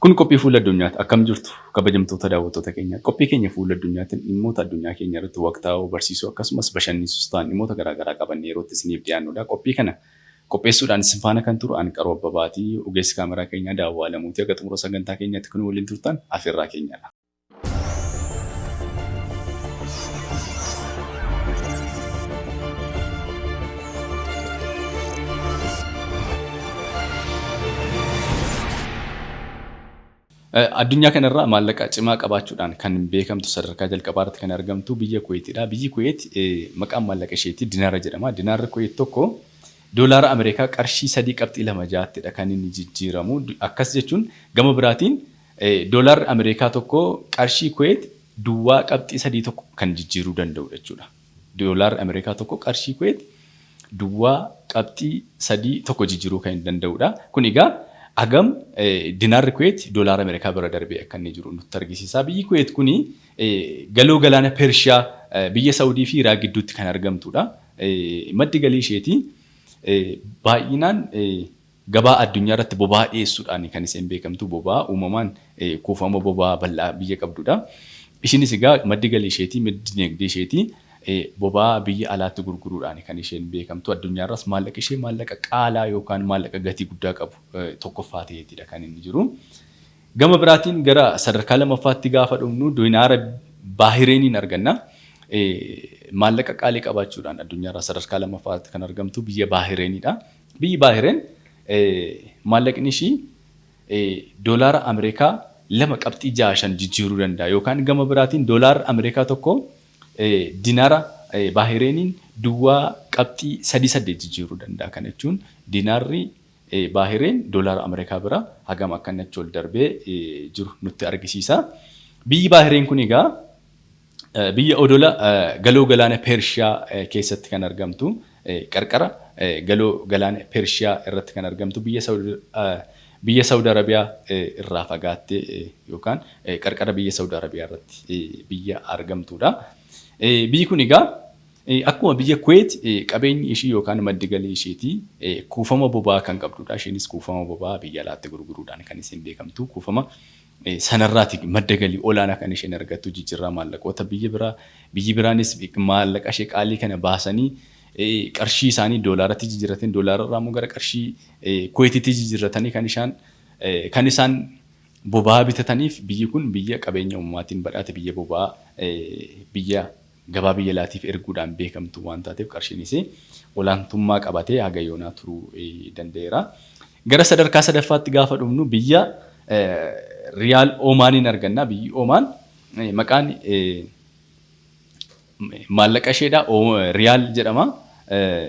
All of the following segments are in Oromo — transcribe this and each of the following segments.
Kun qophii fuula addunyaati. Akkam jirtu kabajamtoota daawwattoota keenya. Qophii keenya fuula addunyaatiin dhimmoota addunyaa keenya irratti waqtaa'oo barsiisuu akkasumas bashannansiisuu ta'an dhimmoota garaagaraa qaban yeroo itti isiniif dhiyaannudha. Qophii kana qopheessuudhaan isin faana kan turu ani Qaroo Abbabaatii ogeessi kaameraa keenyaa Daawwaa Lamuutii akka xumura sagantaa keenyaatti kan waliin turtan afeerraa keenyadha. Addunyaa kanarraa maallaqa cimaa qabaachuudhaan kan beekamtu sadarkaa jalqabaarratti kan argamtu biyya Kuweetidha. Biyyi Kuweet maqaan maallaqa isheetii dinaara jedhama. Dinaarri Kuweet tokko doolaara Ameerikaa qarshii 3.26 kan inni jijjiiramu. Akkas jechuun gama biraatiin doolaarri Ameerikaa tokko qarshii Kuweet duwwaa qabxii 3 kan jijjiiruu danda'u jechuudha. Doolaarri Ameerikaa tokko qarshii Kuweet duwwaa qabxii 3 jijjiiruu kan danda'udha. Kun egaa Agam dinaarri Kuweet doolaara Ameerikaa bira darbee akka inni jiru nutti argisiisa. Biyyi Kuweet kuni galoo galaana Pershiyaa biyya Saawudii fi Iraaq gidduutti kan argamtudha. Maddi galii isheetii baay'inaan gabaa addunyaa irratti boba'aa dhiyeessuudhaan kan isheen beekamtu. Boba'aa uumamaan kuufama boba'aa bal'aa biyya qabdudha. Ishinis egaa maddi galii isheetii maddi dinagdee isheetii boba'aa biyya alaatti gurguruudhaan kan isheen beekamtu. Addunyaarras maallaqa ishee maallaqa qaalaa yookaan maallaqa gatii guddaa qabu tokkoffaa ta'eetidha kan inni jiru. Gama biraatiin gara sadarkaa lammaffaatti gaafa dhufnu dinaara Baahireeniin arganna. Maallaqa qaalii qabaachuudhaan addunyaarraa sadarkaa lammaffaatti kan argamtu biyya Baahireenidha. Biyyi Baahireen maallaqni ishii doolaara Ameerikaa 2.65 jijjiiruu danda'a yookaan gama biraatiin doolaara Ameerikaa tokko dinaara Baahireeniin duwwaa qabxii 3.8 jijjiiruu danda'a. Kana jechuun dinaarri Baahireen doolaara Ameerikaa bira hagam akka inni ol darbee jiru nutti argisiisa. Biyyi Baahireen kun egaa biyya odola galoo galaana Pershiyaa keessatti kan argamtu qarqara galoo galaana Pershiyaa irratti kan argamtu biyya Saawud Arabiyaa irraa fagaattee yookaan qarqara biyya Saawud Arabiyaa irratti biyya argamtudha. Biyyi kun egaa akkuma biyya Kuweet qabeenyi ishii yookaan maddi galii isheetii kuufama boba'aa kan qabdudha. Isheenis kuufama boba'aa biyya alaatti gurguruudhaan kan isheen beekamtu. Kuufama sanarraati madda galii olaanaa kan isheen argattu jijjiirraa maallaqoota biyyi biraanis maallaqa ishee qaalii kana baasanii qarshii isaanii doolaaratti jijjiirratanii doolaararraa immoo gara qarshii Kuweetitti jijjiirratanii kan isaan boba'aa bitataniif biyyi kun biyya qabeenya uummaatiin badhaate biyya boba'aa biyya gabaa biyya alaatiif erguudhaan beekamtu waan taateef qarshiinis olaantummaa qabatee haga yoonaa turuu danda'eera. Gara sadarkaa sadaffaatti gaafa dhufnu biyya Riyaal Oomaaniin arganna. Biyyi Oomaan maqaan maallaqa isheedha Riyaal jedhama.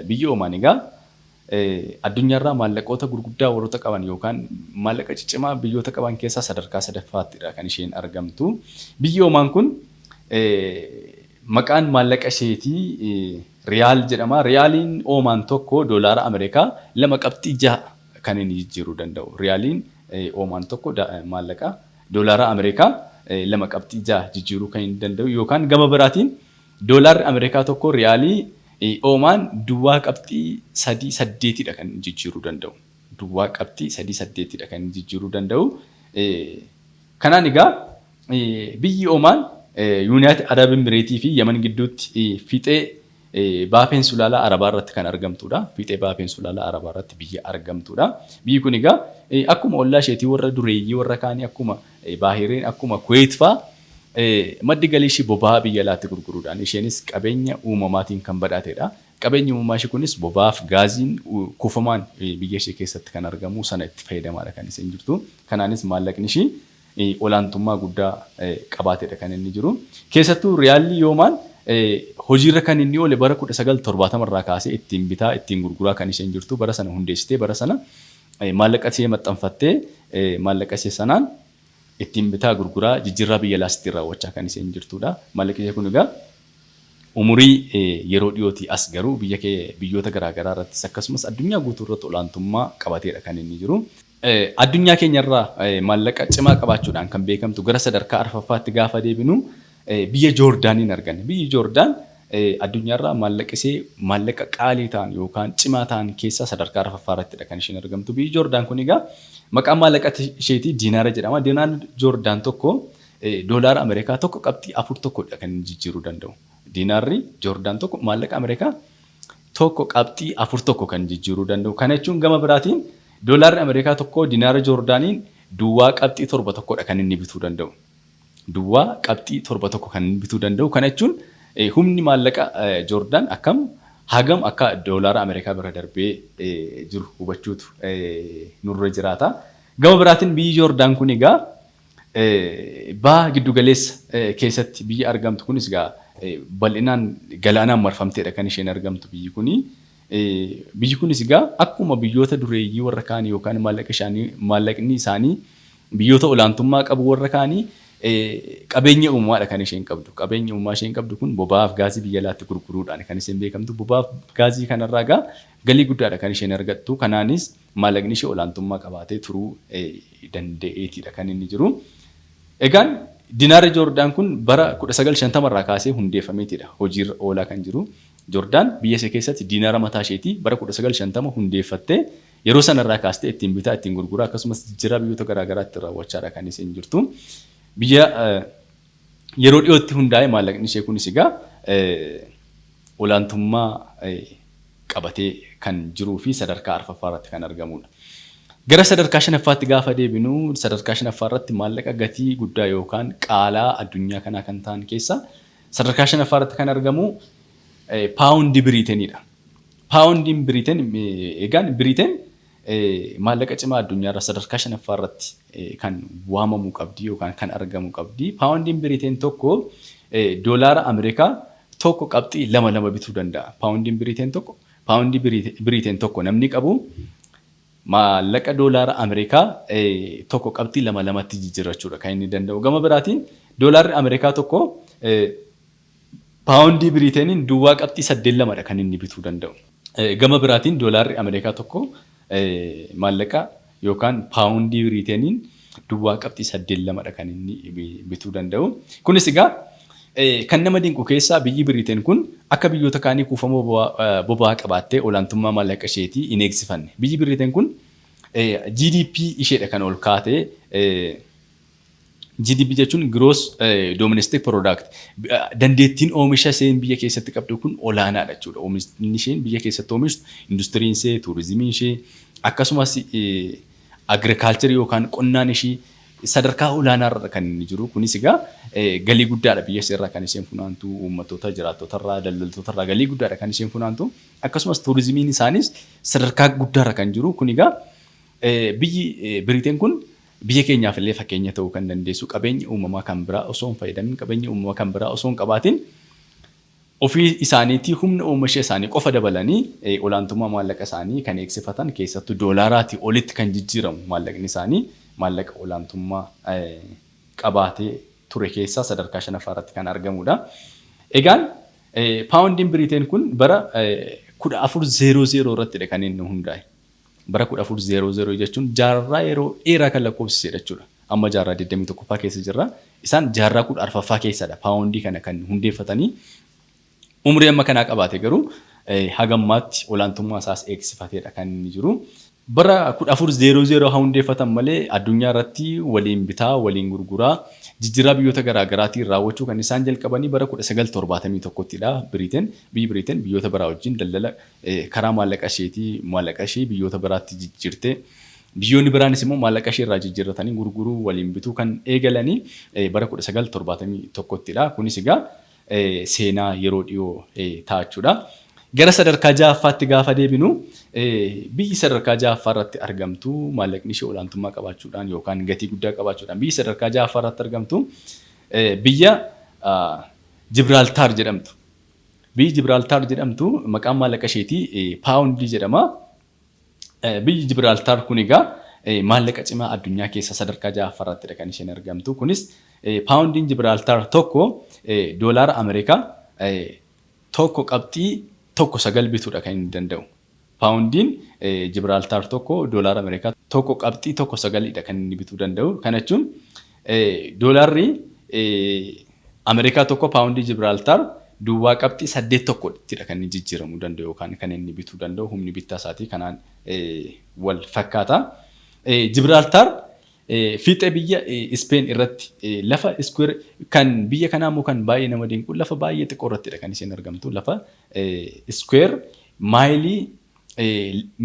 Biyyi Oomaan egaa addunyaarraa maallaqoota gurguddaa warroota qaban yookaan maallaqa ciccimaa biyyoota qaban keessaa sadarkaa sadaffaattiidha kan isheen argamtu. Biyyi Oomaan kun maqaan maallaqa isheetii Riyaal jedhama. Riyaaliin Oomaan tokko doolaara Ameerikaa 2.6 kan inni jijjiiruu danda'u. Riyaaliin Oomaan tokko maallaqa doolaara Ameerikaa 2.6 jijjiiruu kan inni danda'u yookaan gama biraatiin doolaarri Ameerikaa tokko Riyaalii Oomaan duwwaa qabxii 3.8dha kan jijjiiruu danda'u. Duwwaa qabxii 3.8dha kan jijjiiruu danda'u. Kanaan egaa biyyi Oomaan Yuunaayitid Arab Emireetii fi Yemen gidduutti fiixee baha peeninsulaala Arabaa irratti kan argamtudha. Fiixee baha peeninsulaala Arabaa irratti biyya argamtudha. Biyyi kun egaa akkuma ollaa isheetii warra dureeyyii warra kaanii akkuma Baahireen akkuma Kuweet fa'aa maddi galii ishii boba'aa biyya alaatti gurguruudhaan isheenis qabeenya uumamaatiin kan badhaatedha. Qabeenyi uumamaa ishee kunis boba'aaf gaaziin kuufamaan biyya ishee keessatti kan argamu sana itti fayyadamaadha kan isheen jirtu. Kanaanis maallaqni ishii olaantummaa guddaa qabaatedha kan inni jiru. Keessattuu Riyaalli Oomaan hojiirra kan inni oole bara 1970 irraa kaasee ittiin bitaa ittiin gurguraa kan isheen jirtu. Bara sana hundeessitee bara sana maallaqa ishee maxxanfattee maallaqa ishee sanaan ittiin bitaa gurguraa jijjiirraa biyya alaatti raawwachaa kan isheen jirtudha. Maallaqi ishee kun egaa umurii yeroo dhiyootii as garuu biyyoota garaagaraa irrattis akkasumas addunyaa guutuu irratti olaantummaa qabateedha kan inni jiru. Addunyaa keenyarraa maallaqa cimaa qabaachuudhaan kan beekamtu gara sadarkaa arfaffaatti gaafa deebinu biyya Joordaaniin arganna. Biyyi Joordaan addunyaarraa maallaqa qaalii ta'an yookaan cimaa ta'an keessaa sadarkaa arfaffaarrattidha kan isheen argamtu. Biyyi Joordaan kun egaa maqaan maallaqa isheetii diinaara jedhama. Diinaan Joordaan tokko doolaara Ameerikaa tokko qabxii 4 kan jijjiiruu danda'u. Diinaarri Joordaan tokko maallaqa Ameerikaa tokko qabxii 4 kan jijjiiruu danda'u. Kana jechuun gama biraatiin doolaarri Ameerikaa tokko diinaara Joordaaniin duwwaa qabxii 7 kan inni bituu danda'u. Duwwaa qabxii 7 kan inni bituu danda'u. Kana jechuun humni maallaqa Joordaan hagam akka doolaara Ameerikaa bira darbee jiru hubachuutu nurra jiraata. Gama biraatiin biyyi Joordaan kun egaa baha giddu galeessa keessatti biyya argamtu kunis egaa bal'inaan galaanaan marfamteedha kan isheen argamtu biyyi kuni. Biyyi kunis egaa akkuma biyyoota dureeyyii warra kaanii yookaan maallaqni isaanii biyyoota olaantummaa qabu warra kaanii qabeenya uumamaadha kan isheen qabdu. Qabeenya uumamaa isheen qabdu kun boba'aaf gaazii biyya alaatti gurguruudhaan kan isheen beekamtu. Boba'aaf gaazii kanarraa egaa galii guddaadha kan isheen argattu. Kanaanis maallaqni ishee olaantummaa qabaatee turuu danda'eetidha kan inni jiru. Egaan diinaarri Joordaan kun bara 1950 irraa kaasee hundeeffameetidha hojiirra oolaa kan jiru. Joordaan biyya ishee keessatti diinaara mataa isheetii bara 1950 hundeeffattee yeroo sanarraa kaastee ittiin bitaa ittiin gurguraa akkasumas jijjiirraa biyyoota garaagaraatti raawwachaadha kan isheen jirtu. Biyya yeroo dhiyootti hundaa'e maallaqni ishee kunis egaa olaantummaa qabatee kan jiruu fi sadarkaa arfaffaarratti kan argamudha. Gara sadarkaa shanaffaatti gaafa deebinu sadarkaa shanaffaarratti maallaqa gatii guddaa yookaan qaalaa addunyaa kanaa kan ta'an keessa sadarkaa shanaffaarratti kan argamu paawundii Biriiteenidha. Paawundiin Biriiteen egaan Biriiteen maallaqa cimaa addunyaarra sadarkaa shanaffaarratti kan waamamuu qabdi yookaan kan argamuu qabdi. Paawundiin Biriiteen tokko doolaara Ameerikaa tokko qabxii 2 bituu danda'a. Paawundiin Biriiteen tokko namni qabu maallaqa doolaara Ameerikaa tokko qabxii 2tti jijjiirrachuudha kan inni danda'u. Gama biraatiin doolaarri Ameerikaa tokko paawundii Biriiteeniin duwwaa qabxii 8 kan inni bituu danda'u. Gama biraatiin doolaarri Ameerikaa tokko maallaqa yookaan paawundii Biriiteeniin duwwaa qabxii 8 kan inni bituu danda'u. Kunis egaa kan nama dinqu keessaa biyyi Biriiteen kun akka biyyoota kaanii kuufamoo boba'aa qabaattee olaantummaa maallaqa isheetii hin eegsifanne. Biyyi Biriiteen kun GDP isheedha kan ol kaatee GDP jechuun gross domestic product dandeettiin oomisha isheen biyya keessatti qabdu kun olaanaadha jechuudha. Oomishni isheen biyya keessatti oomishtu industiriin ishee, tuurizimiin ishee akkasumas agriculture yookaan qonnaan ishee sadarkaa olaanaarra kan inni jiru. Kunis egaa galii guddaadha biyya isheerraa kan isheen funaantu, uummattoota jiraattotarraa, daldaltootarraa galii guddaadha kan isheen funaantu. Akkasumas tuurizimiin isaanis sadarkaa guddaarra kan jiru. Kun egaa biyyi Biriiteen kun biyya keenyaaf illee fakkeenya ta'uu kan dandeessu qabeenya uumamaa kan biraa osoo hin fayyadamin qabeenya uumamaa kan biraa osoo hin qabaatin ofii isaaniitii humna oomisha isaanii qofa dabalanii olaantummaa maallaqa isaanii kan eegsifatan keessattuu doolaaraatii olitti kan jijjiiramu maallaqni isaanii maallaqa olaantummaa qabaatee ture keessaa sadarkaa shanaffaarratti kan argamudha. Egaan paawundiin Biriiteen kun bara 1400 irrattidha kan inni hundaa'e. Bara 1400 jechuun jaarraa yeroo dheeraa kan lakkoofsisedha jechuudha. Amma jaarraa 21ffaa keessa jirra. Isaan jaarraa 14ffaa keessadha paawundii kana kan hundeeffatanii. Umrii amma kanaa qabaate garuu hagammaatti olaantummaa isaas eegsifateedha kan inni jiru. Bara 1400 hundeeffatan malee addunyaa irratti waliin bitaa, waliin gurguraa, jijjiirraa biyyoota garaagaraatiin raawwachuu kan isaan jalqabanii bara 1971ttidha. Biyyi Biriiteen biyyoota biraa wajjin daldala karaa maallaqa ishee biyyoota biraatti jijjiirtee biyyoonni biraanis immoo maallaqa ishee irraa jijjiirratanii gurguruu waliin bituu kan eegalanii bara 1971ttidha. Kunis egaa seenaa yeroo dhiyoo ta'achuudha. Gara sadarkaa ja'affaatti gaafa deebinu biyyi sadarkaa ja'affaa irratti argamtu maallaqni ishee olaantummaa qabaachuudhaan yookaan gatii guddaa qabaachuudhaan biyyi sadarkaa ja'affaa irratti argamtu biyya Jibraaltaar jedhamtu. Biyyi Jibraaltaar jedhamtu maqaan maallaqa isheetii paawundii jedhama. Biyyi Jibraaltaar kun egaa maallaqa cimaa addunyaa keessa sadarkaa ja'affaa irrattidha kan isheen argamtu. Kunis paawundiin Jibraaltaar tokko doolaara Ameerikaa tokko qabxii 1.9 bituudha kan inni danda'u. Paawundiin Jibraaltaar tokko doolaara Ameerikaa tokko qabxii 1.9dha kan inni bituu danda'u. Kana jechuun doolaarri Ameerikaa tokko paawundii Jibraaltaar duwwaa qabxii 8 kan inni jijjiiramuu danda'u yookaan kan inni bituu danda'u humni bittaa isaatii kanaan wal fakkaata. Jibraaltaar fiixee biyya Ispeen irratti lafa iskuweer kan biyya kanaa immoo kan baay'ee nama dinqu lafa baay'ee xiqqoo irrattidha kan isheen argamtu. Lafa iskuweer maayilii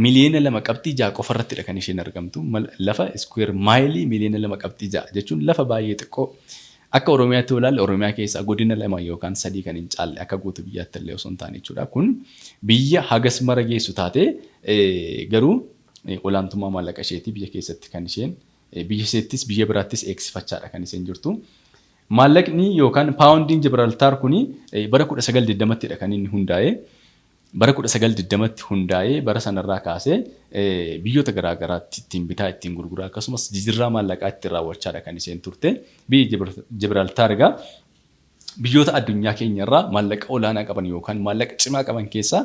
miliyoona 2.6 qofa irrattidha kan isheen argamtu. Lafa iskuweer maayilii miliyoona 2.6 jechuun lafa baay'ee xiqqoo. Akka Oromiyaatti ilaalle Oromiyaa keessaa godina 2 yookaan 3 kan hin caalle akka guutuu biyyaatti illee osoo hin taane jechuudha. Kun biyya hagas mara geessu taate garuu olaantummaa maallaqa isheetii biyya keessatti kan isheen biyya isheettis biyya biraattis eegsifachaadha kan isheen jirtu. Maallaqni yookaan paawundiin Jibraaltaar kuni bara 1920ttidha kan inni hundaa'e. Bara 1920tti hundaa'ee bara sanarraa kaasee biyyoota garaagaraatti ittiin bitaa ittiin gurguraa akkasumas jijjiirraa maallaqaa ittiin raawwachaadha kan isheen turte. Biyyi Jibraaltaar egaa biyyoota addunyaa keenyarraa maallaqa olaanaa qaban yookaan maallaqa cimaa qaban keessaa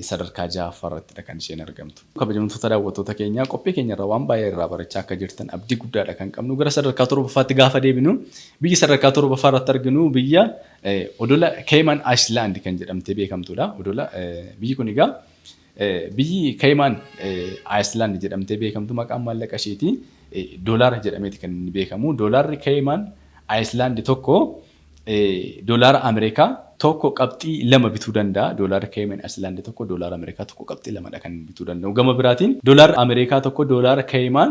sadarkaa 6ffaarrattidha kan isheen argamtu. Kabajamtoota daawwattoota keenyaa qophii keenyarraa waan baay'ee irraa barachaa akka jirtan abdii guddaadha kan qabnu. Gara sadarkaa 7ffaatti gaafa deebinu biyyi sadarkaa 7ffaarratti arginu biyya odola Cayman Island kan jedhamtee beekamtudha. Odola biyyi kun egaa biyyi Cayman Island jedhamtee beekamtu maqaan maallaqa isheetii doolaara jedhameeti kan inni beekamu. Doolaarri Cayman Island tokko doolaara Ameerikaa tokko qabxii 2 bituu danda'a. Doolaarri Cayman Island tokko doolaara Ameerikaa tokko qabxii 2dha kan bituu danda'u. Gama biraatiin doolaarri Ameerikaa tokko doolaara Cayman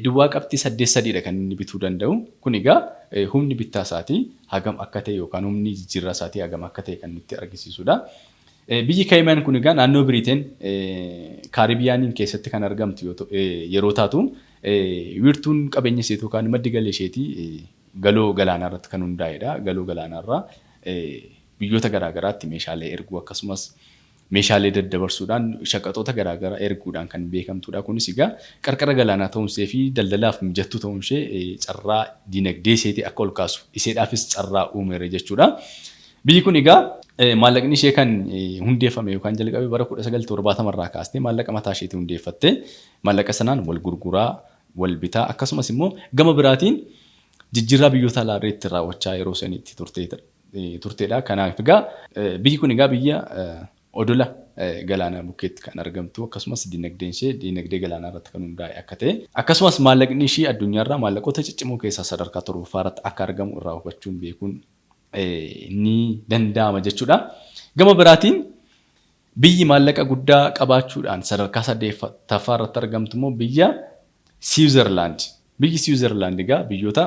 duwwaa qabxii 8.3dha kan inni bituu danda'u. Kun egaa humni bittaa isaatii hagam akka ta'e yookaan humni jijjiirraa isaatii hagam akka ta'e kan nutti argisiisudha. Biyyi Cayman kun egaa naannoo Biriteen Kaaribiyaaniin keessatti kan argamtu yeroo taatu wiirtuun qabeenya isheetii yookaan maddi galii isheetii galoo galaanaa irratti kan hundaa'edha. Galoo galaanaa biyyoota garaagaraatti meeshaalee erguu akkasumas meeshaalee daddabarsuudhaan shaqaxoota garaagaraa erguudhaan kan beekamtudha. Kunis egaa qarqara galaanaa ta'uunsee fi daldalaaf mijattuu ta'uunshee carraa dinagdee isheetii akka ol kaasu isheedhaafis carraa uumeera jechuudha. Biyyi kun egaa maallaqni ishee kan hundeeffame yookaan jalqabe bara 1970 kaastee maallaqa mataa isheetii hundeeffatte maallaqa sanaan wal gurguraa wal bitaa akkasumas immoo gama biraatiin jijjiirraa biyyoota alaarreetti raawwachaa yeroo sanitti turteedha. Kanaaf egaa biyyi kun egaa biyya odola galaanaa bukkeetti kan argamtu akkasumas dinagdeen ishee dinagdee galaanaa irratti kan hundaa'e akka ta'e akkasumas maallaqni ishee addunyaarraa maallaqoota ciccimoo keessaa sadarkaa 7ffaarratti akka argamu irraa hubachuun beekuun ni danda'ama jechuudha. Gama biraatiin biyyi maallaqa guddaa qabaachuudhaan sadarkaa 8ffaarratti argamtu immoo biyya Switzerland. Biyyi Switzerland egaa biyyoota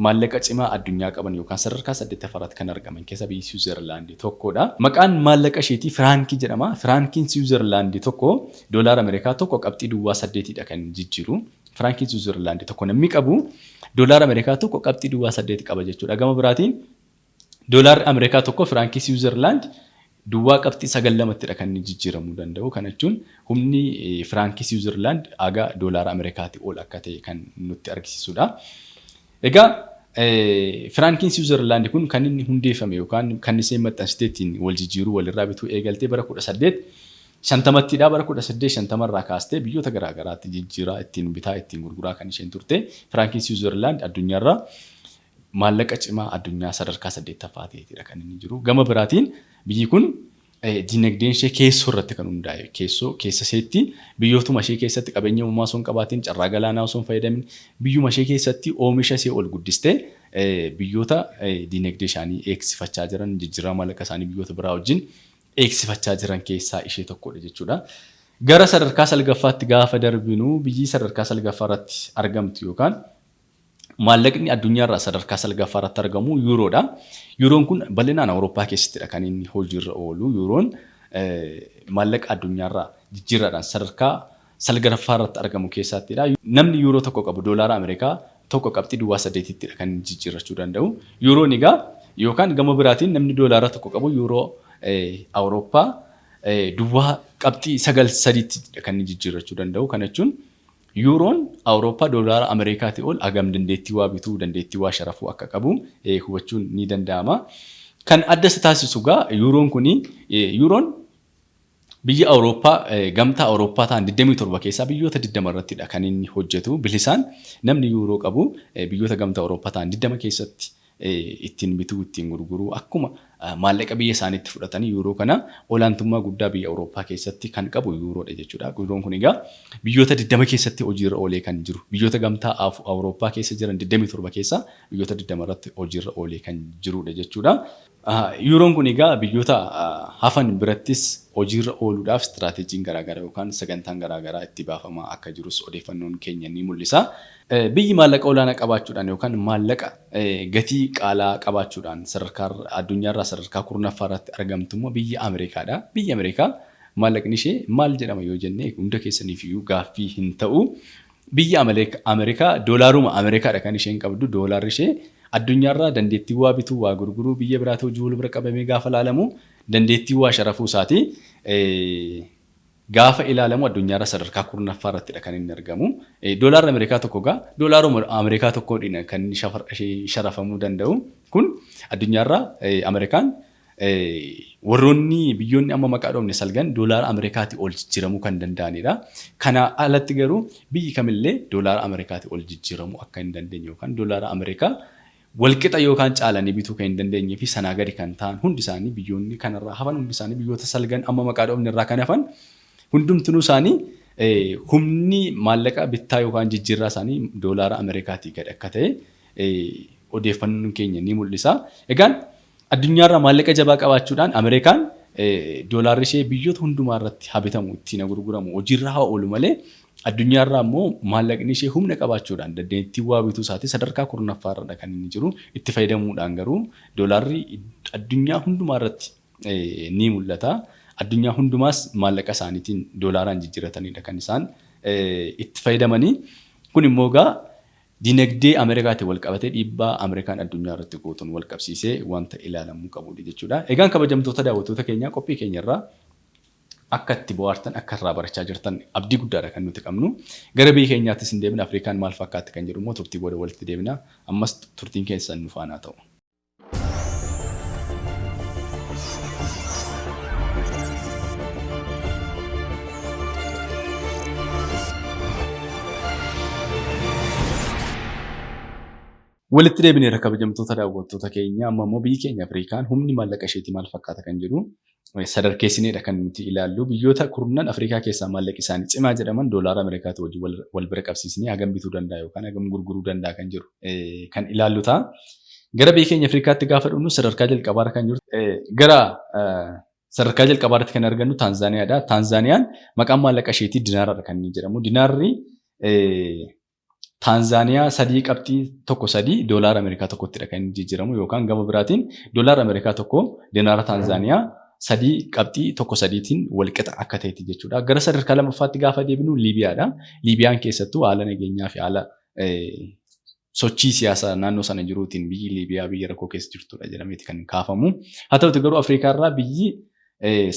maallaqa cimaa addunyaa qaban yookaan sadarkaa 8ffaarratti kan argaman keessa biyyi Switzerland tokkodha. Maqaan maallaqa isheetii Firankii jedhama. Firankiin Switzerland tokko doolaara Ameerikaa tokko qabxii duwwaa 8dha kan jijjiiru. Firankiin Switzerland tokko namni qabu doolaara Ameerikaa tokko qabxii duwwaa 8 qaba jechuudha. Gama biraatiin doolaarri Ameerikaa tokko Firankii Switzerland duwwaa qabxii 9.2ttidha kan inni jijjiiramuu danda'u. Kana jechuun humni Firankii Switzerland aga doolaara Ameerikaatii ol akka ta'e kan nutti argisiisudha. Egaa Firankiin Switzerland kun kan inni hundeeffame yookaan kan isheen maxxansiteettiin wal jijjiiruu walirraa bituu eegaltee bara 1850ttidha. Bara 1850 irraa kaastee biyyoota garaagaraatti jijjiiraa ittiin bitaa ittiin gurguraa kan isheen turte. Firankiin Switzerland addunyaarraa maallaqa cimaa addunyaa sadarkaa 8ffaa ta'eetidha kan inni jiru. Gama biraatiin biyyi kun dinagdeen ishee keessoo irratti kan hundaa'e. Keessa isheetti biyyootuma ishee keessatti qabeenya uumamaa osoo hin qabaatiin carraa galaanaa osoo hin fayyadamin biyyuma ishee keessatti oomisha ishee ol guddistee biyyoota dinagdee isaanii eegsifachaa jiran jijjiirraa maallaqa isaanii biyyoota biraa wajjin eegsifachaa jiran keessaa ishee tokkodha jechuudha. Gara sadarkaa 9ffaatti gaafa darbinu biyyi sadarkaa 9ffaarratti argamtu yookaan maallaqni addunyaarraa sadarkaa 9ffaarratti argamu yuuroodha. Yuuroon kun bal'inaan Awurooppaa keessattidha kan inni hojiirra oolu. Yuuroon maallaqa addunyaarraa jijjiirraadhaan sadarkaa 9ffaarratti argamu keessattidha. Namni yuuroo tokko qabu doolaara Ameerikaa tokko qabxii duwwaa 8ttidha kan jijjiirrachuu danda'u. Yuuroon egaa yookaan gama biraatiin namni doolaara tokko qabu yuuroo Awurooppaa duwwaa qabxii 9.3ttidha kan jijjiirrachuu danda'u. Kana jechuun yuuroon Awurooppaa doolaara Ameerikaatii ol hagam dandeettii waa bituu dandeettii waa sharafuu akka qabu hubachuun ni danda'ama. Kan adda isa taasisu egaa yuuroon biyya Awurooppaa gamtaa Awurooppaa ta'an 27 keessaa biyyoota 20 irrattidha kan inni hojjetu. Bilisaan namni yuuroo qabu biyyoota gamtaa Awurooppaa ta'an 20 keessatti ittiin bituu ittiin gurguruu akkuma maallaqa biyya isaaniitti fudhatanii yuuroo kana olaantummaa guddaa biyya Awurooppaa keessatti kan qabu yuuroodha jechuudha. Yuuroon kun egaa biyyoota 20 keessatti hojiirra oolee kan jiru. Biyyoota gamtaa Awurooppaa keessa jiran 27 keessaa biyyoota 20 irratti hojiirra oolee kan jirudha jechuudha. Yuuroon kun egaa biyyoota hafan birattis hojiirra ooluudhaaf istiraateejiin garaagaraa yookaan sagantaan garaagaraa itti baafamaa akka jirus odeeffannoon keenya ni mul'isa. Biyyi maallaqa olaanaa qabaachuudhaan yookaan maallaqa gatii qaalaa qabaachuudhaan sadarkaa addunyaarraa sadarkaa kurnaffaa irratti argamtu immoo biyya Ameerikaadha. Biyyi Ameerikaa maallaqni ishee maal jedhama yoo jenne hunda keessaniif iyyuu gaaffii hin ta'u. Biyya Ameerikaa doolaaruma Ameerikaadha kan isheen qabdu. Doolaarri ishee addunyaarraa dandeettii waa bituu waa gurguruu biyya biraatti hojii wal bira qabamee gaafa ilaalamu dandeettii waa sharafuu isaati. Gaafa ilaalamu addunyaarra sadarkaa kurnaffaa irrattidha kan inni argamu. Doolaarri Ameerikaa tokko gaa doolaaruma Ameerikaa tokkoodhaan kan sharafamuu danda'u. Kun addunyaarra Ameerikaan warroonni biyyoonni amma maqaa dhoofne salgan doolaara Ameerikaatti ol jijjiiramuu kan danda'anidha. Kana alatti garuu biyyi kamillee doolaara Ameerikaatti ol jijjiiramuu akka hin dandeenye yookaan doolaara Ameerikaa walqixa yookaan caalanii bituu kan hin dandeenyee fi sanaa gadi kan ta'an hundi isaanii biyyoonni kanarraa hafan hundi isaanii biyyoota salgan amma maqaa dhoofne irraa kan hafan hundumtuu isaanii humni maallaqa bittaa yookaan jijjiirraa isaanii doolaara Ameerikaatii gad akka ta'e odeeffannoon keenya ni mul'isa. Egaan addunyaarraa maallaqa jabaa qabaachuudhaan Ameerikaan doolaarri ishee biyyoota hundumaa irratti habitamu ittiin gurguramu hojiirra haa oolu malee addunyaarraa immoo maallaqni ishee humna qabaachuudhaan dandeettii waa bituu isaati sadarkaa kurnaffaa irra kan inni jiru itti fayyadamuudhaan garuu doolaarri addunyaa hundumaa irratti ni mul'ata. Addunyaa hundumaas maallaqa isaaniitiin doolaaraan jijjiiratanidha kan isaan itti fayyadamanii. Kun immoo egaa dinagdee Ameerikaatiin wal qabatee dhiibbaa Ameerikaan addunyaa irratti gootuun wal qabsiisee wanta ilaalamuu qabudha jechuudha. Egaan kabajamtoota daawwattoota keenyaa qophii keenyarraa akka itti bohaartan akka irraa barachaa jirtan abdii guddaadha kan nuti qabnu. Gara biyya keenyaattis hin deebina Afrikaan maal fakkaatti kan jedhu immoo turtii booda walitti deebina. Ammas turtiin keessan nu faana ta'u. Walitti deebinee kabajamtoota daawwattoota keenya amma immoo biyyi keenya Afrikaan humni maallaqa isheetii maal fakkaata kan jedhu sadarkeessineedha kan nuti ilaallu. Biyyoota kurnan Afrikaa keessaa maallaqi isaanii cimaa jedhaman doolaara Ameerikaatti wajjin wal bira qabsiisnee hagam bituu danda'a yookaan hagam gurguruu danda'a kan jiru kan ilaallu ta'a. Gara biyya keenya Afrikaatti gaafa dhufnu sadarkaa jalqabaarra kan jiru gara sadarkaa jalqabaarratti kan argannu Taanzaaniyaadha. Taanzaaniyaan maqaan maallaqa isheetii dinaaradha kan inni jedhamu. Dinaarri Taanzaaniyaa 3.13 doolaara Ameerikaa tokkottidha kan inni jijjiiramu yookaan gama biraatiin doolaara Ameerikaa tokko dinaara Taanzaaniyaa 3.13tiin walqixa akka ta'etti jechuudha. Gara sadarkaa lammaffaatti gaafa deebinu Liibiyaadha. Liibiyaan keessattuu haala nageenyaa fi haala sochii siyaasaa naannoo sana jiruutiin biyyi Liibiyaa biyya rakkoo keessa jirtudha jedhameeti kan kaafamu. Haa ta'uti garuu Afriikaarraa biyyi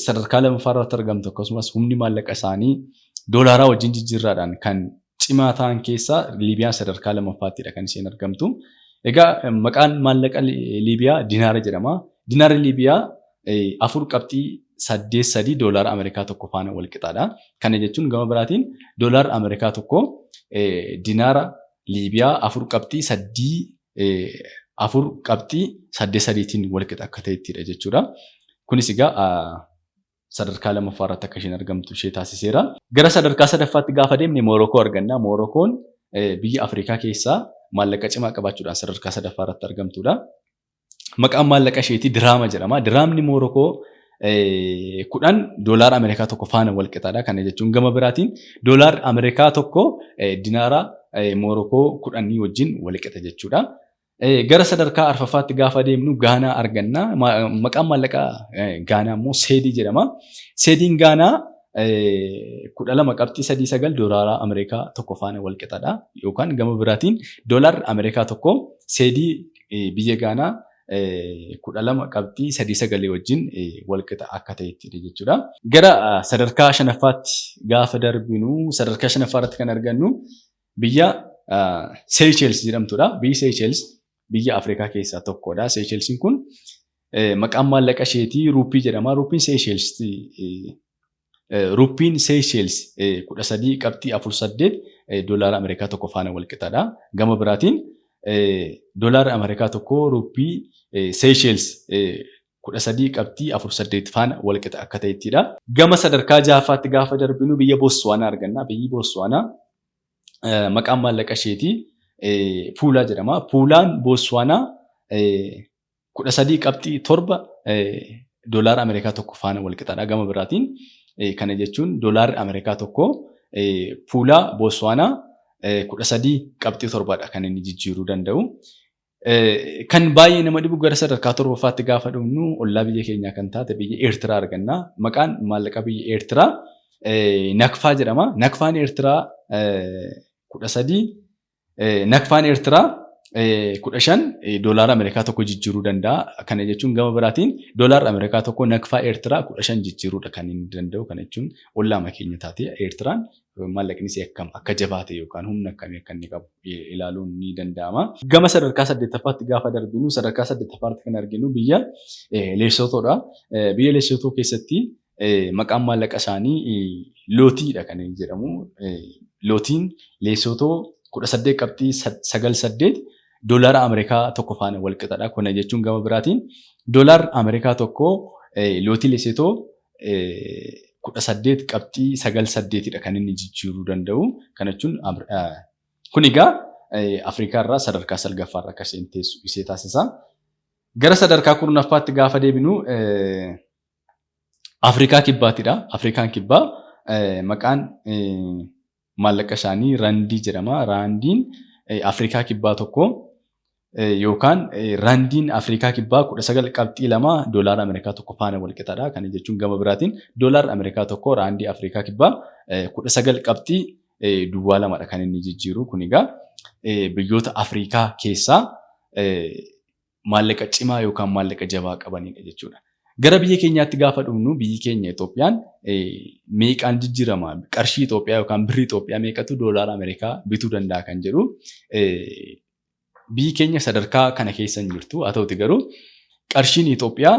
sadarkaa lammaffaarratti argamtu akkasumas humni maallaqa isaanii doolaaraa wajjin jijjiirraadhaan kan cimaa ta'an keessaa Liibiyaan sadarkaa lammaffaattiidha kan isheen argamtu. Egaa maqaan maallaqa Liibiyaa dinaara jedhama. Dinaarri Liibiyaa 4.83 doolaara Ameerikaa tokko faana wal qixaadha. Kana jechuun gama biraatiin doolaara Ameerikaa tokko dinaara Liibiyaa 4.83tiin wal qixa akka ta'ettidha jechuudha. Kunis egaa sadarkaa lammaffaa irratti akka isheen argamtu ishee taasiseera. Gara sadarkaa sadaffaatti gaafa deemne Moorokoo arganna. Moorokoon biyya Afrikaa keessaa maallaqa cimaa qabaachuudhaan sadarkaa sadaffaa irratti argamtudha. Maqaan maallaqa isheetii diraama jedhama. Diraamni Moorokoo 10 doolaara Ameerikaa tokko faana wal qixaadha. Kana jechuun gama biraatiin doolaarri Ameerikaa tokko dinaara Moorokoo 10 wajjin wal qixa jechuudha. Gara sadarkaa arfaffaatti gaafa deemnu Gaanaa arganna. Maqaan maallaqaa Gaanaa immoo Seedii jedhama. Seediin Gaanaa 12.39 doolaara Ameerikaa tokko faana wal qixaadha. Yookaan gama biraatiin doolaarri Ameerikaa tokko Seedii biyya Gaanaa 12.39 wajjin wal qixa akka ta'ettidha jechuudha. Gara sadarkaa shanaffaatti gaafa darbinu sadarkaa shanaffaarratti kan argannu biyya Seychelles jedhamtudha. Biyyi Seychelles biyya Afrikaa keessaa tokkodha. Seychelsiin kun maqaan maallaqa isheetii ruupii jedhama. Ruupiin Seychelles 13.48 doolaara Ameerikaa tokko faana wal qixaadha. Gama biraatiin doolaara Ameerikaa tokko ruupii Seychelles 13.48 faana walqixa akka ta'ettidha. Gama sadarkaa jahaffaatti gaafa darbinu biyya Boostwaanaa arganna. Biyyi Boostwaanaa maqaan maallaqa isheetii puulaa jedhama. Puulaan Boostwaanaa 13.7 doolaara Ameerikaa tokko faana walqixaadha. Gama biraatiin kana jechuun doolaarri Ameerikaa tokko puulaa Boostwaanaa 13.7dha kan inni jijjiiruu danda'u. Kan baay'ee nama dhibu gara sadarkaa torbaffaatti gaafa dhufnu ollaa biyya keenyaa kan taate biyya Eertiraa arganna. Maqaan maallaqa biyya Eertiraa nakfaa jedhama. Nakfaan Eertiraa 13 nakfaan Eertiraa 15 doolaara Ameerikaa tokko jijjiiruu danda'a. Kana jechuun gama biraatiin doolaarri Ameerikaa tokko nakfaa Eertiraa 15 jijjiiruudha kan inni danda'u. Kana jechuun ollaama keenya taate Eertiraan maallaqni isee akkam akka jabaate yookaan humna akkamii akka inni qabu ilaaluun ni danda'ama. Gama sadarkaa 8ffaatti gaafa darbinu sadarkaa 8ffaatti kan arginu biyya Leesotoodha. Biyya Leesotoo keessatti maqaan maallaqa isaanii lootiidha kan inni jedhamu. Lootiin Leesotoo 18.98 doolaara Ameerikaa tokko faana walqixaadha. Kana jechuun gama biraatiin doolaarri Ameerikaa tokko lootii Leesotoo 18.98dha kan inni jijjiiruu danda'u. Kana jechuun kun egaa Afrikaa irraa sadarkaa 9ffaa irra akka ishee taasisa. Gara sadarkaa 10ffaatti gaafa deebinu Afrikaa kibbaatidha. Afrikaan kibbaa maqaan maallaqa isaanii raandii jedhama. Raandiin Afrikaa kibbaa tokko yookaan raandiin Afrikaa kibbaa 19.2 doolaara Ameerikaa tokko faana walqixaadha. Kana jechuun gama biraatiin doolaarri Ameerikaa tokko raandii Afrikaa kibbaa 19.2dha kan inni jijjiiru. Kun egaa biyyoota Afrikaa keessaa maallaqa cimaa yookaan maallaqa jabaa qabanidha jechuudha. Gara biyya keenyaatti gaafa dhufnu biyyi keenya Itoophiyaan meeqaan jijjiirama? Qarshii Itoophiyaa yookaan birrii Itoophiyaa meeqatu doolaara Ameerikaa bituu danda'a kan jedhu biyyi keenya sadarkaa kana keessa hin jirtu. Haa ta'uti garuu qarshiin Itoophiyaa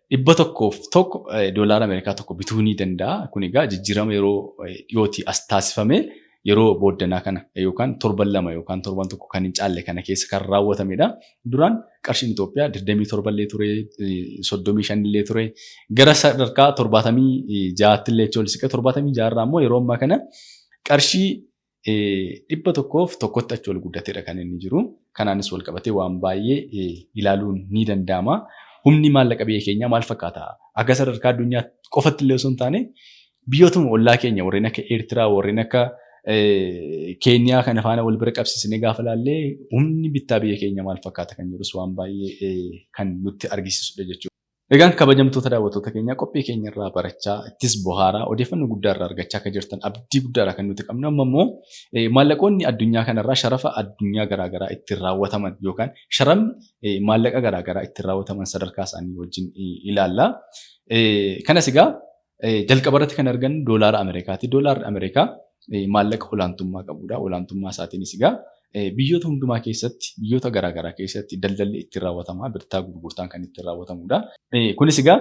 100 doolaara Ameerikaa tokko bituu ni danda'a. Kun egaa jijjiirama yeroo dhiyootii as taasifame yeroo booddanaa kana yookaan torban 2 yookaan torban 1 kan hin caalle kana keessa kan raawwatamedha. Duraan qarshiin Itoophiyaa 27 illee ture, 35 illee ture. Gara sadarkaa 76 illee siqe 76 irraa immoo yeroo ammaa kana qarshii 100tti achi ol guddateedha kan inni jiru. Kanaanis wal qabatee waan baay'ee ilaaluun ni danda'ama. Humni maallaqa biyya keenyaa maal fakkaata? Akka sadarkaa addunyaa qofatti illee osoo hin taane biyyootuma ollaa keenya warreen akka Eertiraa warreen akka Keeniyaa kana faana wal bira qabsiisnee gaafa ilaallee humni bittaa biyya keenya maal fakkaata kan jedhus waan baay'ee kan nutti argisiisudha jechuudha. Egaan kabajamtoota daawwattoota keenyaa qophii keenya irraa barachaa ittis bohaaraa odeeffannoo guddaa irraa argachaa akka jirtan abdii guddaadha kan nuti qabnu. Amma immoo maallaqoonni addunyaa kanarraa sharafa addunyaa garaagaraa ittiin raawwataman yookaan sharamni maallaqa garaagaraa ittiin raawwataman sadarkaa isaanii wajjin ilaalla. Kanas egaa jalqaba irratti kan argan doolaara Ameerikaati. Doolaarri Ameerikaa maallaqa olaantummaa qabudha. Olaantummaa isaatiinis egaa biyyoota hundumaa keessatti biyyoota garaagaraa keessatti daldalli ittiin raawwatama. Bittaa gurgurtaan kan ittiin raawwatamudha. Kunis egaa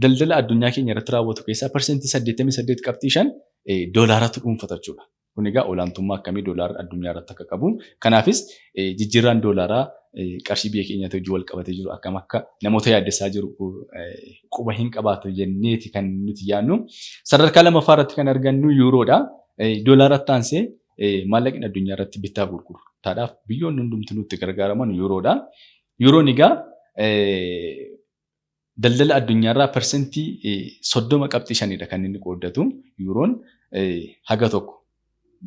daldala addunyaa keenya irratti raawwatu keessaa parsentii 88.5 doolaaratu dhuunfata jechuudha. Kun egaa olaantummaa akkamii doolaarri addunyaa irratti akka qabu. Kanaafis jijjiirraan doolaaraa qarshii biyya keenyaatti hojii wal qabatee jiru akkam akka namoota yaaddessaa jiru quba hin qabaatu jenneeti kan nuti yaadnu. Sadarkaa 2ffaa irratti kan argannu yuuroodha. Doolaaratti aansee maallaqni addunyaa irratti bittaa gurgurtaadhaaf biyyoonni hundumti nutti gargaaraman yuuroodha. Yuuroon egaa daldala addunyaa irraa parsentii 30.5dha kan inni qooddatu. Yuuroon haga tokko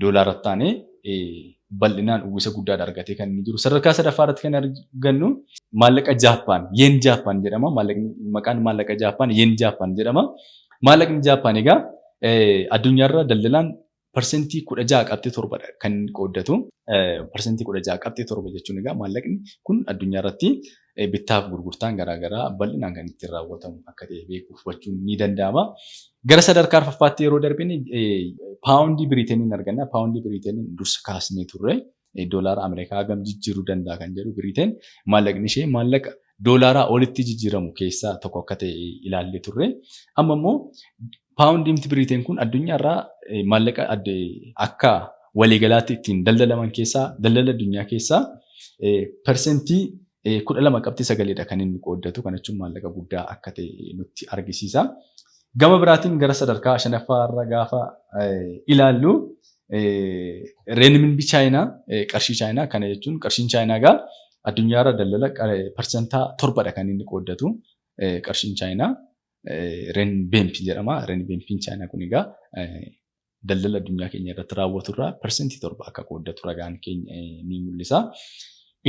doolaaratti aanee bal'inaan uwwisa guddaadha argatee kan inni jiru. Sadarkaa 3ffaa irratti kan argannu maallaqa Jaappaan, yeen Jaappaan jedhama. Maqaan maallaqa Jaappaan yeen Jaappaan jedhama. Maallaqni Jaappaan egaa addunyaa irra daldalaan parsentii 16.7dha kan inni qooddatu. Parsentii 16.7 jechuun egaa maallaqni kun addunyaa irratti bittaaf gurgurtaan garaagaraa bal'inaan kan ittiin raawwatamu akka ta'e beekuuf hubachuun ni danda'ama. Gara sadarkaa 4ffaatti yeroo darbine paawundii Biriiteeniin arganna. Paawundii Biriiteeniin dursa kaasnee turre doolaara Ameerikaa hagam jijjiiruu danda'a kan jedhu Biriiteen maallaqni ishee maallaqa doolaaraa olitti jijjiiramu keessaa tokko akka ta'e ilaallee turre. Amma immoo paawundiin Biriiteen kun addunyaa irraa maallaqa akka waliigalaatti ittiin daldalaman keessaa daldala addunyaa keessaa parsentii 12.9dha kan inni qooddatu. Kana jechuun maallaqa guddaa akka ta'e nutti argisiisa. Gama biraatiin gara sadarkaa 5ffaarra gaafa ilaallu renminbi chaayinaa qarshii chaayinaa kana jechuun qarshiin chaayinaa egaa addunyaarra daldala parsantaa 7dha kan inni qooddatu. Qarshiin chaayinaa renminbi jedhama. Renminbiin chaayinaa kun egaa daldala addunyaa keenya irratti raawwaturraa parsantii 7 akka qooddatu ragaan keenya ni mul'isa.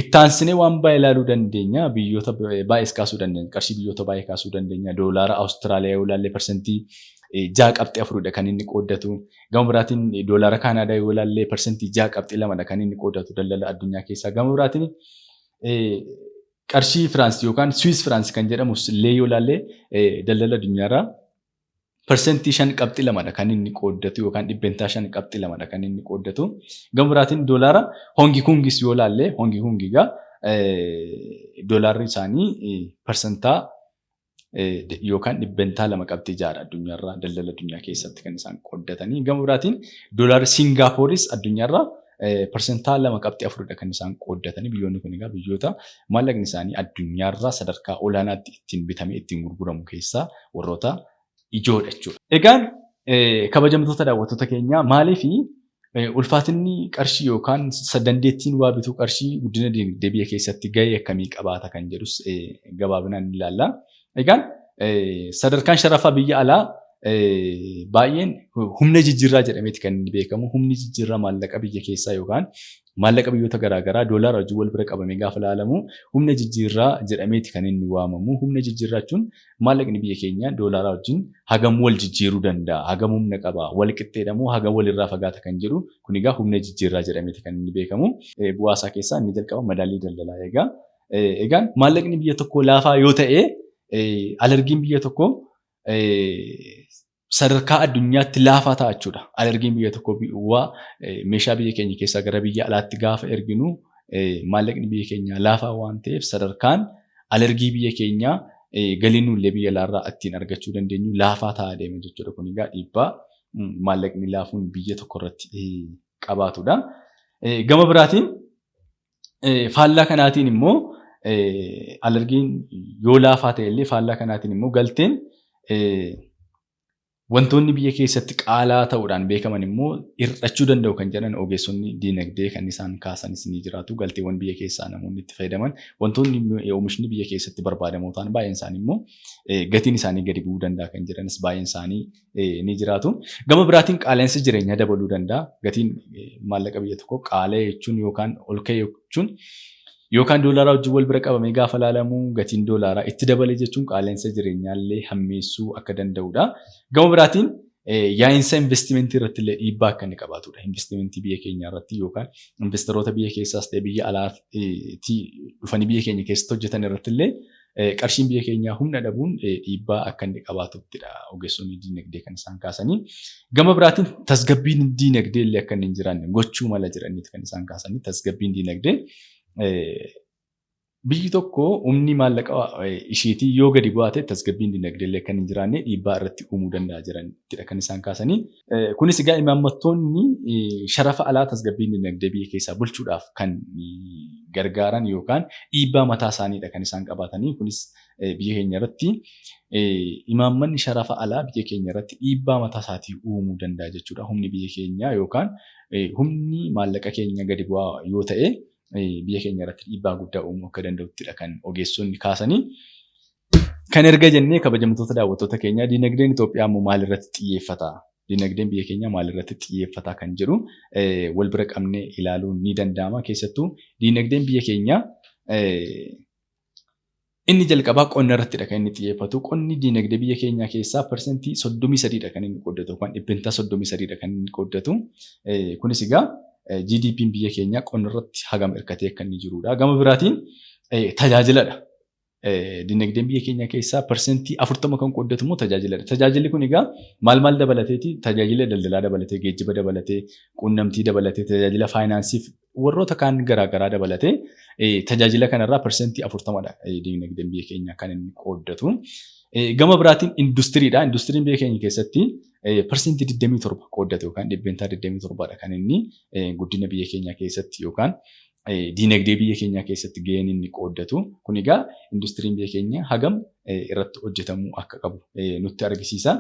Ittaansine waan baay'ee ilaaluu dandeenya. Biyyoota baay'ees kaasuu dandeenya. Qarshii biyyoota baay'ee kaasuu dandeenya. Doolaara Awustiraaliyaa yoo ilaalle parsantii 6.4dha kan inni qooddatu. Gama biraatiin doolaara Kaanaadaa yoo ilaalle parsantii 6.2dha kan inni qooddatu daldala addunyaa keessaa. Gama biraatiin qarshii Firaans yookaan Swiss Firaans kan jedhamus illee yoo ilaalle daldala addunyaarraa parsantii 5.2dha kan inni qooddatu yookaan dhibbentaa 5.2dha kan inni qooddatu. Gama biraatiin doolaara Hongi Kongis yoo ilaalle Hongi Kongigaa doolaarri isaanii parsantaa yookaan dhibbentaa 2.6dha addunyaarraa daldala addunyaa keessatti kan isaan qooddatanii. Gama biraatiin doolaarri Singaaporis addunyaarraa parsantaa 2.4dha kan isaan qooddatanii. Biyyoonni kun egaa biyyoota maallaqni isaanii addunyaarraa sadarkaa olaanaatti ittiin bitamee ittiin gurguramu keessaa warroota ijoodha jechuudha. Egaan kabajamtoota daawwattoota keenyaa maaliif ulfaatinni qarshii yookaan dandeettiin waa bituu qarshii guddina dinagdee biyya keessatti gahee akkamii qabaata kan jedhus gabaabinaan ilaalla. Egaan sadarkaan sharafa biyya alaa baay'een humna jijjiirraa jedhameeti kan inni beekamu. Humni jijjiirraa maallaqa biyya keessaa yookaan maallaqa biyyoota garaagaraa doolaara wajjin wal bira qabamee gaafa ilaalamu humna jijjiirraa jedhameeti kan inni waamamu. Humna jijjiirraa jechuun maallaqni biyya keenya doolaara wajjin hagam wal jijjiiruu danda'a, hagam humna qaba, wal qixxeedhamoo hagam walirraa fagaata kan jedhu kun egaa humna jijjiirraa jedhameeti kan inni beekamu. Bu'aasaa keessaa inni jalqaba madaallii daldalaa egaa. Egaan maallaqni biyya tokkoo laafaa yoo ta'e alergiin biyya tokkoo sadarkaa addunyaatti laafaa ta'a jechuudha. Alergiin biyya tokkoo meeshaa biyya keenya keessaa gara biyya alaatti gaafa erginu maallaqni biyya keenyaa laafaa waan ta'eef sadarkaan alergii biyya keenyaa galiin nullee biyya alaarraa ittiin argachuu dandeenyu laafaa ta'aa deema jechuudha. Kun egaa dhiibbaa maallaqni laafuun biyya tokko irratti qabaatudha. Gama biraatiin faallaa kanaatiin immoo alergiin yoo laafaa ta'e illee faallaa kanaatiin immoo galteen wantoonni biyya keessatti qaalaa ta'uudhaan beekaman immoo hir'achuu danda'u kan jedhan ogeessonni diinagdee kan isaan kaasanis ni jiraatu. Galteewwan biyya keessaa namoonni itti fayyadaman wantoonni oomishni biyya keessatti barbaadamoo ta'an baay'een isaanii immoo gatiin isaanii gadi bu'uu danda'a kan jedhanis baay'een isaanii ni jiraatu. Gama biraatiin qaala'insa jireenyaa dabaluu danda'a. Gatiin maallaqa biyya tokkoo qaala'e jechuun yookaan ol ka'e jechuun yookaan doolaaraa wajjin wal bira qabamee gaafa ilaalamu gatiin doolaaraa itti dabale jechuun qaala'insa jireenyaallee hammeessuu akka danda'udha. Gama biraatiin yaa'insa investimentii irratti illee dhiibbaa akka inni qabaatudha. Investimentii biyya keenya irratti yookaan investoroota biyya keessaas ta'e biyya alaatti dhufanii biyya keenya keessatti hojjetan irratti illee qarshiin biyya keenyaa humna dhabuun dhiibbaa akka inni qabaatuttidha ogeessonni diinagdee kan isaan kaasanii. Gama biraatiin tasgabbiin diinagdee illee akka inni hin jiraanne gochuu mala jedhaniiti kan isaan kaasanii. Tasgabbiin diinagdee biyyi tokko humni maallaqa isheetii yoo gadi bu'aate tasgabbiin diinagdee illee kan hin jiraanne dhiibbaa irratti uumuu danda'a jiranidha kan isaan kaasanii. Kunis egaa imaammattoonni sharafa alaa tasgabbiin diinagdee biyya keessaa bulchuudhaaf kan gargaaran yookaan dhiibbaa mataa isaaniidha kan isaan qabaatanii. Kunis biyya keenya irratti imaammanni sharafa alaa biyya keenya irratti dhiibbaa mataa isaatii uumuu danda'a jechuudha. Humni biyya keenyaa yookaan humni maallaqa keenya gadi bu'aa yoo ta'e biyya keenya irratti dhiibbaa guddaa uumuu akka danda'uttidha kan ogeessonni kaasanii. Kan erga jennee kabajamtoota daawwattoota keenyaa diinagdeen Itoophiyaa immoo maalirratti xiyyeeffata? Diinagdeen biyya keenyaa maalirratti xiyyeeffata kan jedhu wal bira qabnee ilaaluun ni danda'ama. Keessattuu diinagdeen biyya keenyaa inni jalqabaa qonna irrattidha kan inni xiyyeeffatu. Qonni diinagdee biyya keenyaa keessaa parsantii 33dha kan inni qooddatu yookaan dhibbentaa 33dha kan inni qooddatu. Kunis egaa GDP'n biyya keenyaa qonna irratti hagam hirkatee akka inni jirudha. Gama biraatiin tajaajiladha. Diinagdeen biyya keenyaa keessaa parsantii 40 kan qooddatu immoo tajaajiladha. Tajaajilli kun egaa maal dabalateeti? Tajaajila daldalaa dabalatee, geejjiba dabalatee, quunnamtii dabalatee, tajaajila faayinaansiif warroota kaan garaagaraa dabalatee tajaajila kanarraa parsantii 40dha diinagdeen biyya keenyaa kan inni qooddatu. Gama biraatiin industiriidha. Industiriin biyya keenya keessatti parsantii 27 qooddatu yookaan dhibbentaa 27dha kan inni guddina biyya keenyaa keessatti yookaan diinagdee biyya keenyaa keessatti gaheen inni qooddatu. Kun egaa industiriin biyya keenyaa hagam irratti hojjetamuu akka qabu nutti argisiisa.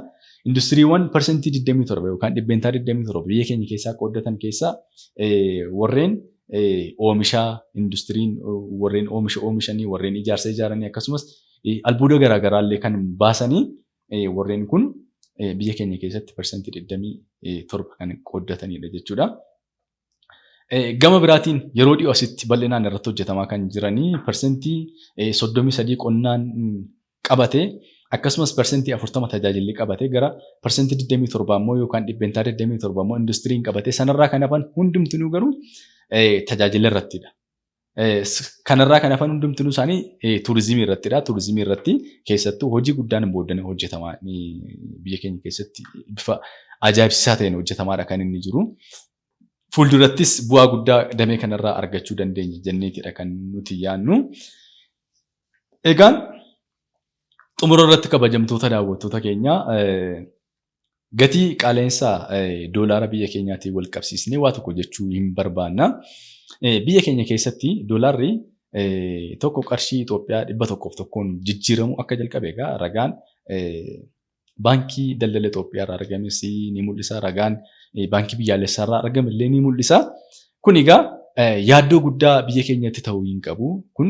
Industiriiwwan parsantii 27 yookaan dhibbeentaa 27 biyya keenya keessaa qooddatan keessaa warreen oomishaa industiriin warreen oomishanii warreen ijaarsa ijaaranii akkasumas albuuda garaagaraallee kan baasanii warreen kun biyya keenya keessatti parsantii 27 kan qooddatanidha jechuudha. Gama biraatiin yeroo dhiyoo asitti bal'inaan irratti hojjetamaa kan jiranii parsantii 33 qonnaan qabate akkasumas parsantii 40 tajaajilli qabate gara parsantii 27 immoo yookaan dhibbeentaa 27 immoo industiriin qabate sanarraa kan hafan hundumtinuu garuu tajaajila irrattidha. Kanarraa kan hafan hundumtinuu isaanii tuurizimii irrattidha. Tuurizimii irratti keessattuu hojii guddaan booddee hojjetamaa biyya keenya keessatti bifa ajaa'ibsiisaa ta'een hojjetamaadha kan inni jiru. Fuuldurattis bu'aa guddaa damee kanarraa argachuu dandeenya jenneetidha kan nuti yaadnu. Egaan xumura irratti kabajamtoota daawwattoota keenya gatii qaala'insa doolaara biyya keenyaatiin wal qabsiisnee waa tokko jechuu hin barbaanna. Biyya keenya keessatti doolaarri tokko qarshii Itoophiyaa 101 jijjiiramu akka jalqabe egaa ragaan baankii daldala Itoophiyaa irraa argames ni mul'isa. Ragaan baankii biyyaalessaa irraa argame illee ni mul'isa. Kun egaa yaaddoo guddaa biyya keenyatti ta'uu hin qabu. Kun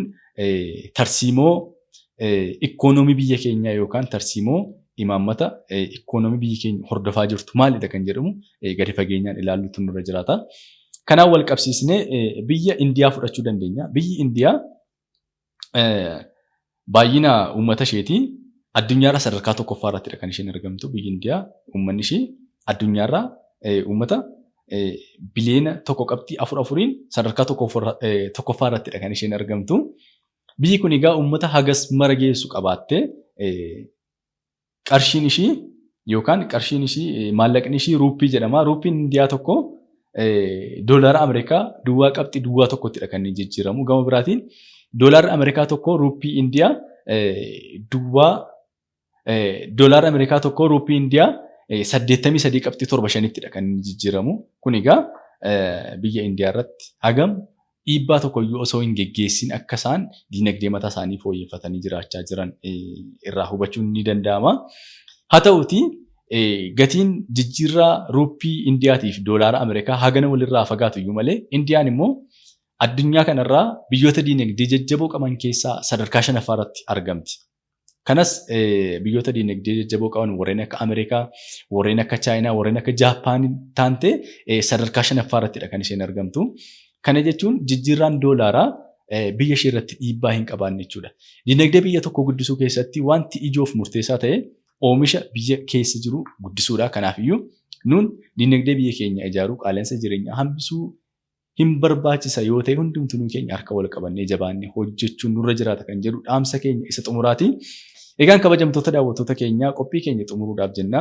tarsiimoo ikoonoomii biyya keenyaa yookaan tarsiimoo imaammata ikoonoomii biyya keenya hordofaa jirtu maalidha kan jedhamu gadi fageenyaan ilaaluutu nurra jiraata. Kanaan wal qabsiisnee biyya Indiyaa fudhachuu dandeenya. Biyyi Indiyaa baay'ina uummata isheetii addunyaarraa sadarkaa tokkoffaa irrattidha kan isheen argamtu. Biyyi Indiyaa uummanni ishee addunyaarraa uummata biliyeena 1.4 sadarkaa tokkoffaa irrattidha kan isheen argamtu. Biyyi kun egaa uummata hagas mara geessu qabaattee qarshiin ishii yookaan qarshiin ishii maallaqni ishii ruuppii jedhama. Ruuppiin Indiyaa tokko doolaara Ameerikaa duwwaa qabxii duwwaa tokkottidha kan inni jijjiiramu. Gama biraatiin doolaarri Ameerikaa tokko ruuppii Indiyaa doolaarri Ameerikaa tokko ruuppii Indiyaa 83.75ttidha kan inni jijjiiramu. Kun egaa biyya Indiyaa irratti hagam dhiibbaa tokkoyyuu osoo hin geggeessin akka isaan diinagdee mataa isaanii fooyyeffatanii jiraachaa jiran irraa hubachuun ni danda'ama. Haa ta'uutii gatiin jijjiirraa ruuppii Indiyaatiif doolaara Ameerikaa hagana walirraa fagaatu iyyuu malee Indiyaan immoo addunyaa kanarraa biyyoota diinagdee jajjaboo qaban keessaa sadarkaa 5ffaa irratti argamti. Kanas biyyoota diinagdee jajjaboo qaban warreen akka Ameerikaa, warreen akka Chaayinaa, warreen akka Jaappaan taante sadarkaa 5ffaa irrattidha kan isheen argamtu. Kana jechuun jijjiirraan doolaaraa biyya ishee irratti dhiibbaa hin qabaanne jechuudha. Diinagdee biyya tokko guddisuu keessatti wanti ijoof murteessaa ta'e oomisha biyya keessa jiru guddisuudha. Kanaafiyyuu nuun diinagdee biyya keenya ijaaruu qaala'insa jireenyaa hambisuu hin barbaachisa yoo ta'e hundumtuu keenya harka wal qabannee jabaannee hojjechuun nurra jiraata kan jedhu dhaamsa keenya isa xumuraati. Egaan kabajamtoota daawwattoota keenyaa qophii keenya xumuruudhaaf jenna.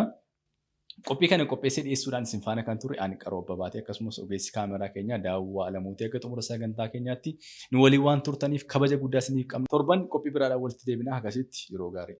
Qophii kana qopheessee dhiyeessuudhaan isin faana kan ture ani Qaroo Abbabaatee akkasumas ogeessi kaameraa keenya Daawwaa Alamuutii akka xumura sagantaa keenyaatti nu waliin waan turtaniif kabaja guddaa isiniif qabna. Torban qophii biraadhaan walitti deebinaa. Akkasitti yeroo gaarii.